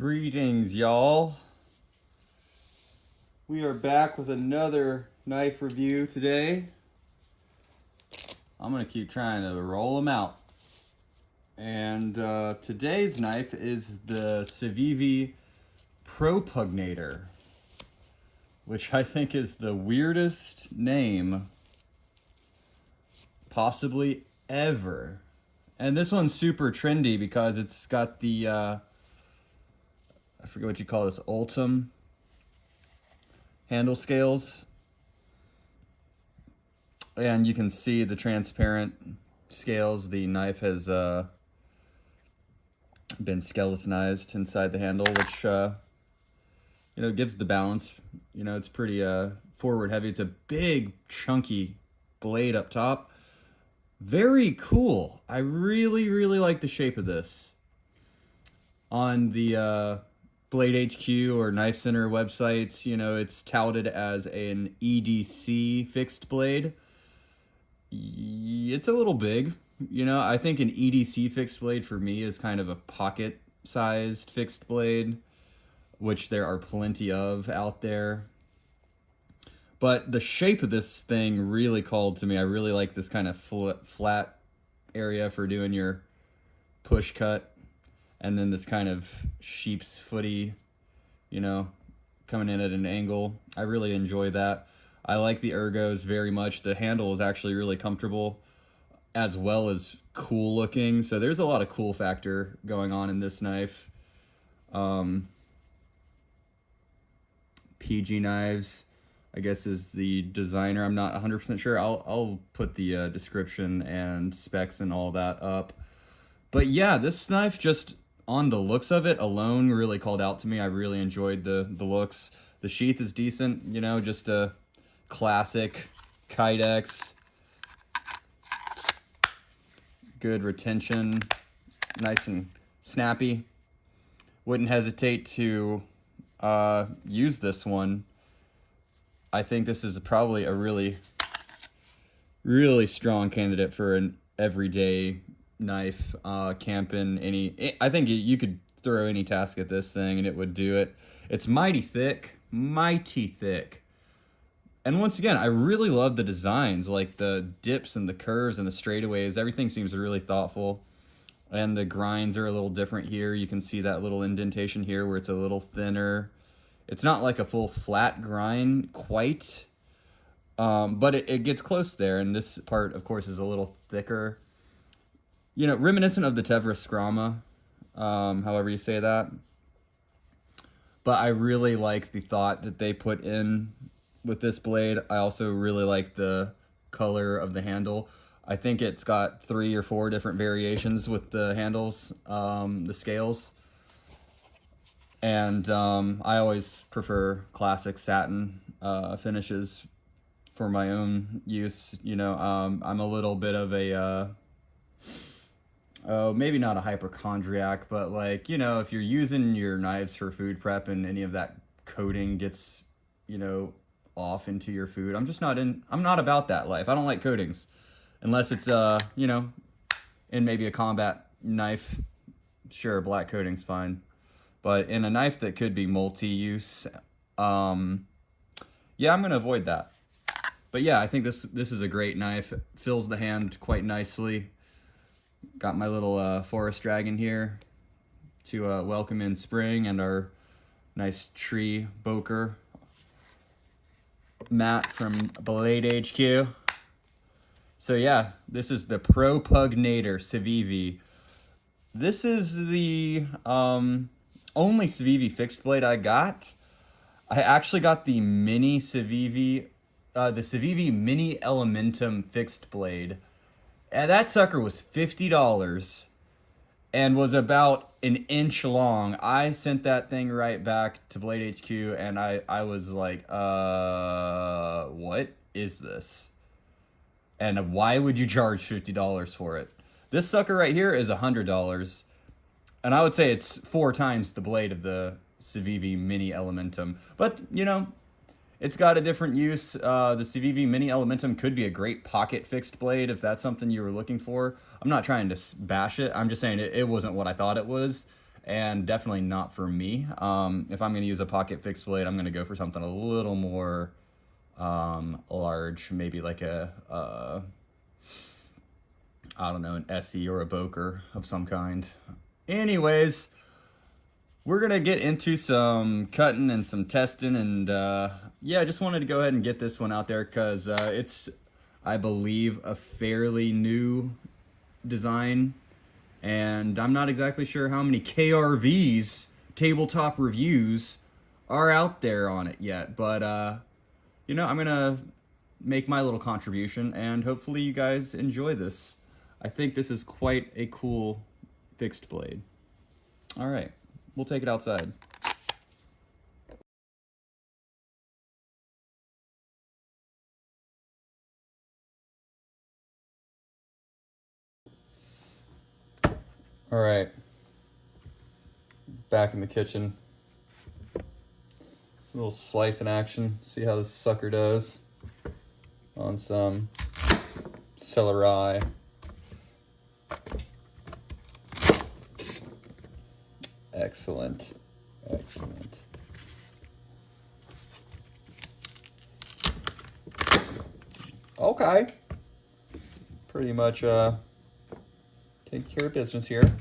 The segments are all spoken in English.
Greetings, y'all. We are back with another knife review today. I'm going to keep trying to roll them out. And today's knife is the Civivi Propugnator, which I think is the weirdest name possibly ever. And this one's super trendy because it's got the, I forget what you call this, Ultim handle scales. And you can see the transparent scales. The knife has been skeletonized inside the handle, which gives the balance. It's pretty forward heavy. It's a big chunky blade up top. Very cool. I really like the shape of this. On the Blade HQ or Knife Center websites, it's touted as an EDC fixed blade. It's a little big. I think an EDC fixed blade for me is kind of a pocket-sized fixed blade, which there are plenty of out there. But the shape of this thing really called to me. I really like this kind of flat area for doing your push cut. And then this kind of sheep's footy, coming in at an angle. I really enjoy that. I like the ergos very much. The handle is actually really comfortable as well as cool looking. So there's a lot of cool factor going on in this knife. PG Knives, I guess, is the designer. I'm not 100% sure. I'll put the description and specs and all that up. But yeah, this knife, just on the looks of it alone, really called out to me. I really enjoyed the looks. The sheath is decent, just a classic Kydex. Good retention, nice and snappy. Wouldn't hesitate to use this one. I think this is probably a really strong candidate for an everyday knife, camping. I think you could throw any task at this thing and it would do it. It's mighty thick. And once again, I really love the designs, like the dips and the curves and the straightaways. Everything seems really thoughtful. And the grinds are a little different here. You can see that little indentation here where it's a little thinner. It's not like a full flat grind quite, but it gets close there. And this part, of course, is a little thicker. Reminiscent of the Tevra Scrama, however you say that. But I really like the thought that they put in with this blade. I also really like the color of the handle. I think it's got 3 or 4 different variations with the handles, the scales. And I always prefer classic satin finishes for my own use. I'm a little bit of a, maybe not a hypochondriac, but if you're using your knives for food prep and any of that coating gets, off into your food, I'm not about that life. I don't like coatings unless it's, in maybe a combat knife. Sure, black coating's fine. But in a knife that could be multi-use, yeah, I'm going to avoid that. But yeah, I think this is a great knife. It fills the hand quite nicely. Got my little forest dragon here to welcome in spring, and our nice tree boker mat from Blade HQ. So yeah, this is the Propugnator Civivi. This is the only Civivi fixed blade I got. I actually got the mini Civivi, the Civivi Mini Elementum fixed blade. And that sucker was $50 and was about an inch long. I sent that thing right back to Blade HQ and I was like, what is this? And why would you charge $50 for it? This sucker right here is $100. And I would say it's 4 times the blade of the Civivi Mini Elementum. But, it's got a different use. The Civivi Mini Elementum could be a great pocket fixed blade if that's something you were looking for. I'm not trying to bash it. I'm just saying it wasn't what I thought it was. and definitely not for me. If I'm going to use a pocket fixed blade, I'm going to go for something a little more large, maybe like a I don't know, an SE or a Boker of some kind. Anyways, we're going to get into some cutting and some testing, and yeah, I just wanted to go ahead and get this one out there because it's, I believe, a fairly new design, and I'm not exactly sure how many KRVs, tabletop reviews, are out there on it yet, but you know, I'm going to make my little contribution, and hopefully you guys enjoy this. I think this is quite a cool fixed blade. All right, we'll take it outside. All right, back in the kitchen. Some little slice in action. See how this sucker does on some celery. Excellent, excellent. Okay, pretty much take care of business here.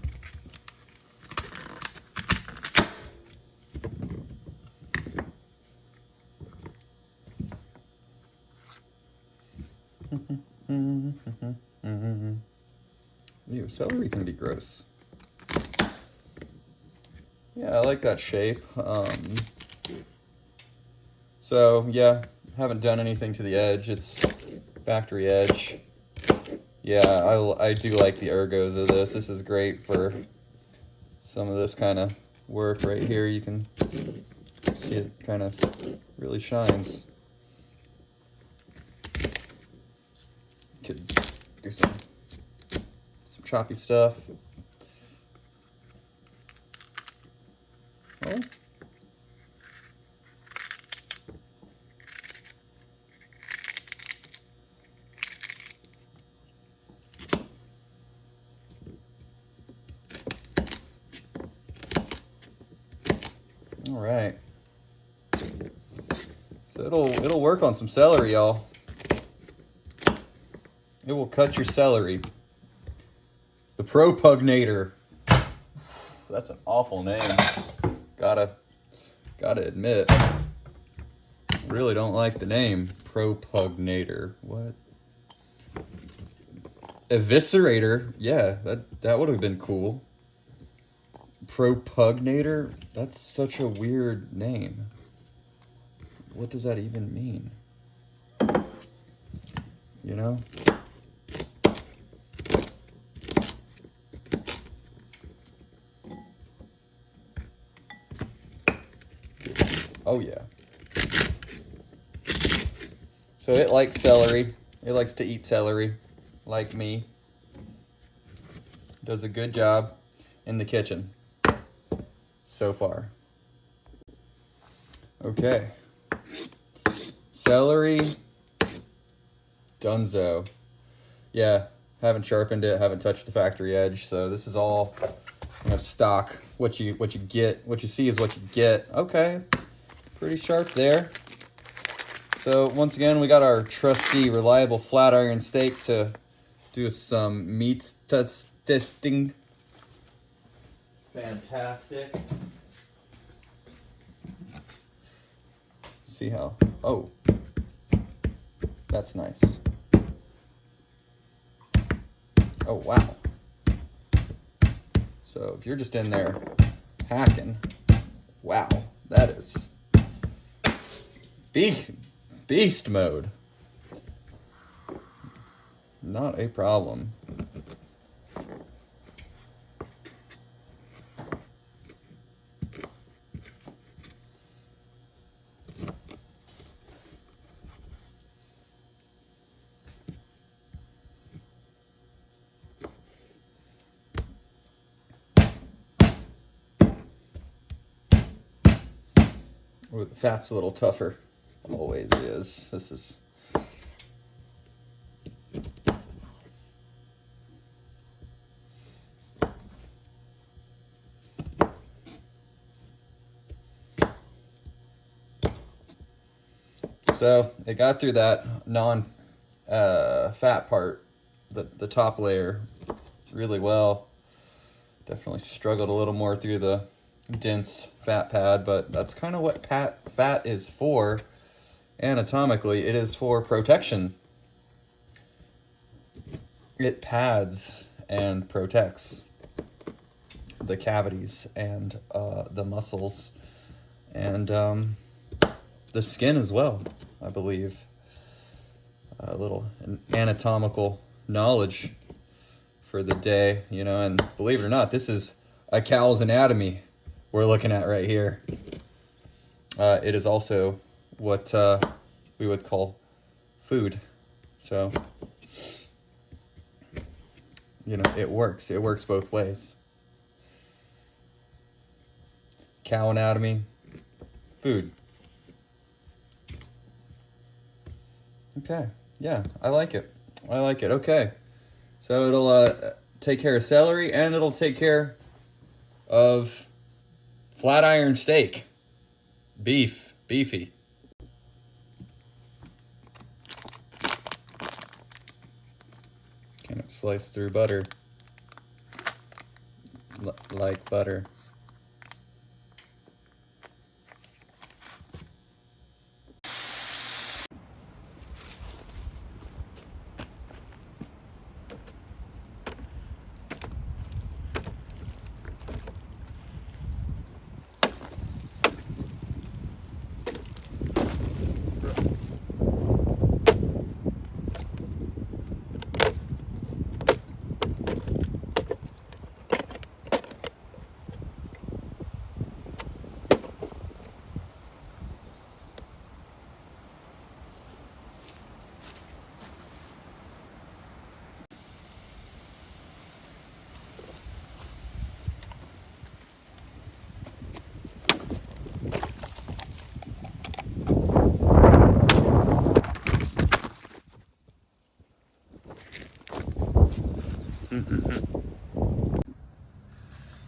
Ew, celery can be gross. Yeah, I like that shape. So yeah, haven't done anything to the edge. It's factory edge. Yeah, I do like the ergos of this. This is great for some of this kind of work right here. You can see it kind of really shines. Could do some choppy stuff. Oh. All right. So it'll work on some celery, y'all. It will cut your celery. The Propugnator. That's an awful name. Gotta admit. Really don't like the name. Propugnator. What? Eviscerator. Yeah, that would have been cool. Propugnator? That's such a weird name. What does that even mean? You know? Oh yeah. So it likes celery. It likes to eat celery, like me. Does a good job in the kitchen so far. Okay. Celery. Dunzo. Yeah, haven't sharpened it, haven't touched the factory edge, so this is all, you know, stock. What you get, what you see is what you get. Okay. Pretty sharp there. So once again, we got our trusty, reliable flat iron steak to do some meat testing. Fantastic. See how, oh, that's nice. Oh, wow. So if you're just in there hacking, wow, that is beast mode. Not a problem. Ooh, the fat's a little tougher. Always is. This is... So it got through that fat part, the top layer, really well. Definitely struggled a little more through the dense fat pad, but that's kind of what fat is for. Anatomically, it is for protection. It pads and protects the cavities and the muscles and the skin as well, I believe. A little anatomical knowledge for the day, you know, and believe it or not, this is a cow's anatomy we're looking at right here. It is also what we would call food. So, you know, it works. It works both ways. Cow anatomy, food. Okay, yeah, I like it. I like it. Okay, so it'll take care of celery, and it'll take care of flat iron steak. Beefy. Can it slice through butter? Like butter.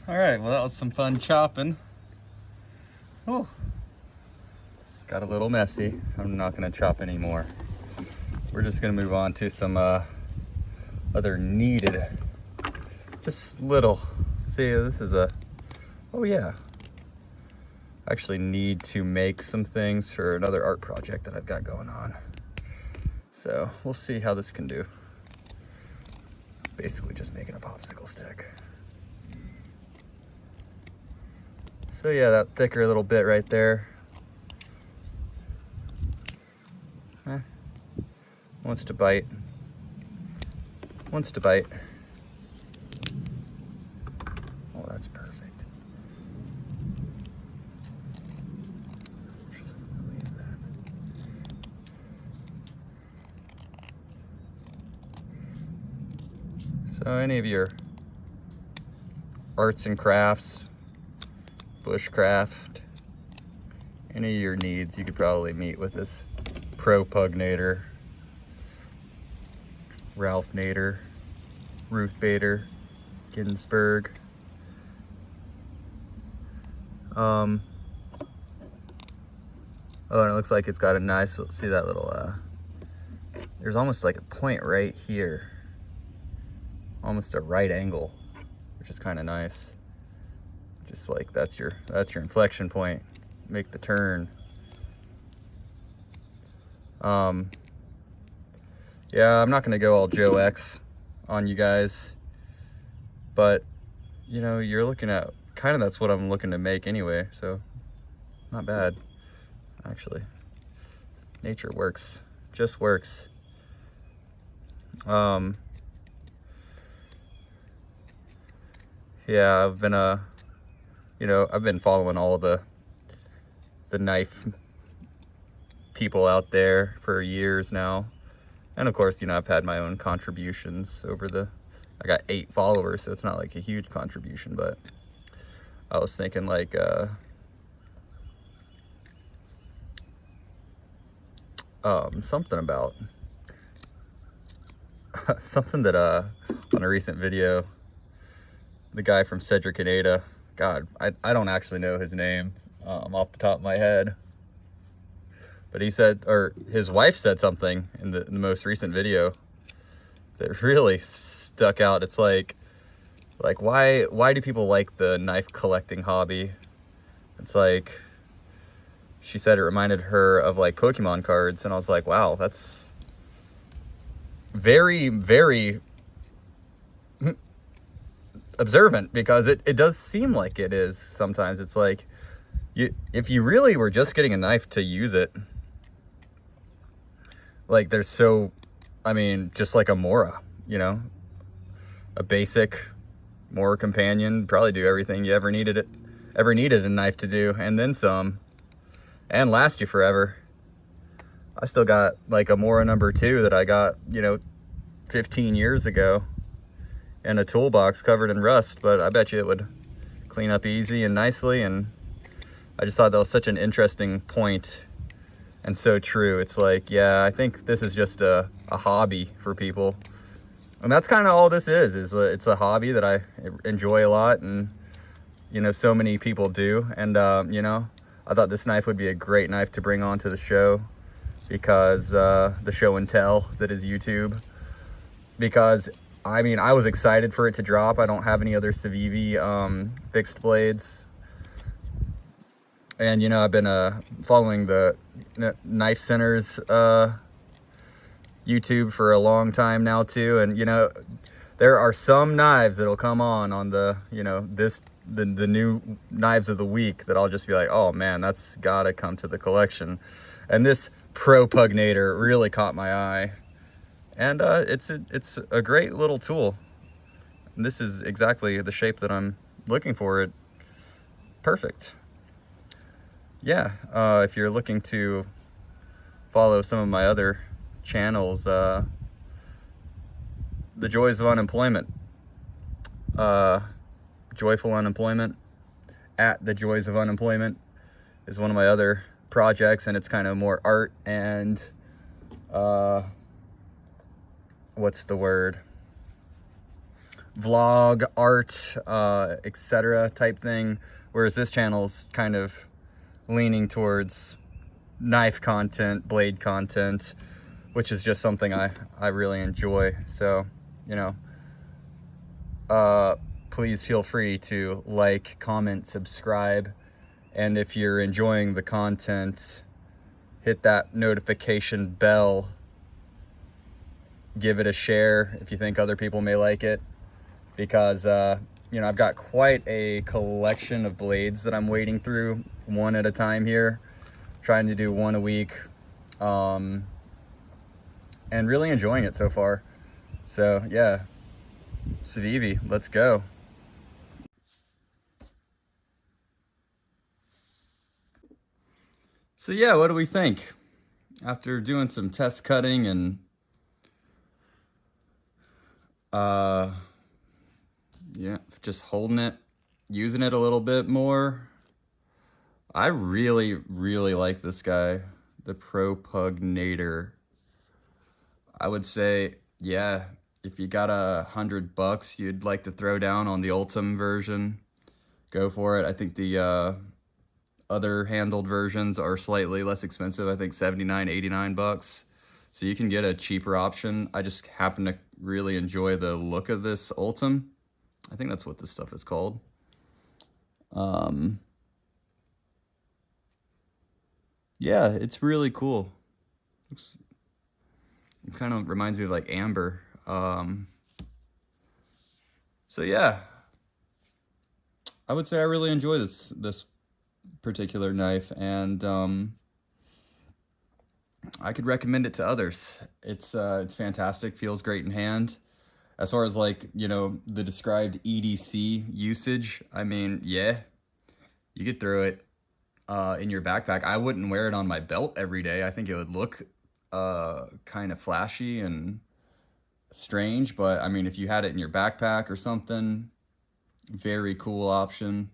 All right, well, that was some fun chopping. Oh, got a little messy. I'm not gonna chop anymore. We're just gonna move on to some other needed, just little. See, this is oh yeah. I actually need to make some things for another art project that I've got going on. So we'll see how this can do. Basically just making a popsicle stick. So yeah, that thicker little bit right there. Wants to bite. Wants to bite. Oh, that's perfect. Just leave that. So any of your arts and crafts, bushcraft, any of your needs, you could probably meet with this Propugnator, Ralph Nader, Ruth Bader, Ginsburg. Oh, and it looks like it's got a nice, see that little, there's almost like a point right here. Almost a right angle, which is kind of nice. Just like that's your inflection point. Make the turn. Yeah, I'm not gonna go all Joe X on you guys, but you know, you're looking at kind of, that's what I'm looking to make anyway, so not bad actually. Nature works, just works. Yeah, I've been you know, I've been following all the knife people out there for years now. And of course, you know, I've had my own contributions over I got 8 followers, so it's not like a huge contribution, but I was thinking like, something about, something that, on a recent video, the guy from Cedric and Ada, God, I don't actually know his name, off the top of my head. But he said, or his wife said something in the most recent video that really stuck out. It's like why do people like the knife collecting hobby? It's like, she said it reminded her of like Pokemon cards, and I was like, wow, that's very, very observant, because it does seem like it is sometimes. It's like, if you really were just getting a knife to use it, like there's I mean, just like a Mora, you know, a basic Mora companion, probably do everything you ever needed a knife to do, and then some, and last you forever. I still got like a Mora number 2 that I got, you know, 15 years ago, in a toolbox covered in rust, but I bet you it would clean up easy and nicely. And I just thought that was such an interesting point, and so true. It's like, yeah, I think this is just a hobby for people, and that's kind of all this is it's a hobby that I enjoy a lot, and you know, so many people do. And you know, I thought this knife would be a great knife to bring onto the show, because the show and tell that is YouTube, because I mean, I was excited for it to drop. I don't have any other Civivi fixed blades, and you know, I've been following the Knife Center's YouTube for a long time now too, and you know, there are some knives that'll come on the, you know, the new knives of the week that I'll just be like, oh man, that's gotta come to the collection. And this Propugnator really caught my eye, and it's a great little tool. And this is exactly the shape that I'm looking for. It perfect. Yeah, if you're looking to follow some of my other channels, The Joys of Unemployment, Joyful Unemployment, at The Joys of Unemployment is one of my other projects, and it's kind of more art and what's the word, vlog art, etc. type thing, whereas this channel's kind of leaning towards knife content, blade content, which is just something I really enjoy. So, you know, please feel free to like, comment, subscribe, and if you're enjoying the content, hit that notification bell, give it a share if you think other people may like it, because you know, I've got quite a collection of blades that I'm wading through one at a time here, trying to do one a week, and really enjoying it so far. So yeah, Civivi, let's go. So yeah, what do we think? After doing some test cutting and yeah, just holding it, using it a little bit more, I really, really like this guy, the Propugnator. I would say, yeah, if you got $100 you'd like to throw down on the Ultim version, go for it. I think the other handled versions are slightly less expensive. I think $79, $89. So you can get a cheaper option. I just happen to really enjoy the look of this Ultim. I think that's what this stuff is called. Yeah, it's really cool. It kind of reminds me of like amber. So yeah, I would say I really enjoy this particular knife, and I could recommend it to others. It's fantastic, feels great in hand. As far as like, you know, the described EDC usage, I mean, yeah, you could throw it in your backpack. I wouldn't wear it on my belt every day. I think it would look kind of flashy and strange, but I mean, if you had it in your backpack or something, very cool option.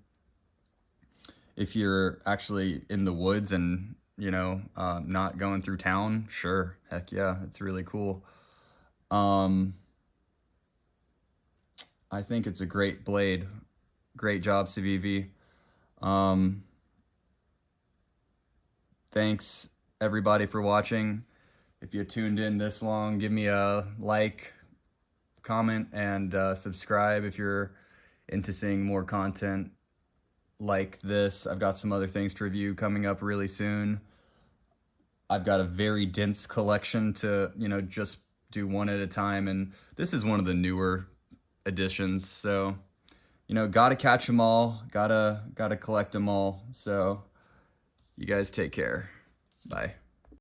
If you're actually in the woods and, you know, not going through town, sure, heck yeah, it's really cool. I think it's a great blade. Great job, Civivi. Thanks everybody for watching. If you tuned in this long, give me a like, comment, and subscribe if you're into seeing more content like this. I've got some other things to review coming up really soon. I've got a very dense collection to, just do one at a time, and this is one of the newer editions, so, gotta catch them all, gotta collect them all. So you guys take care. Bye.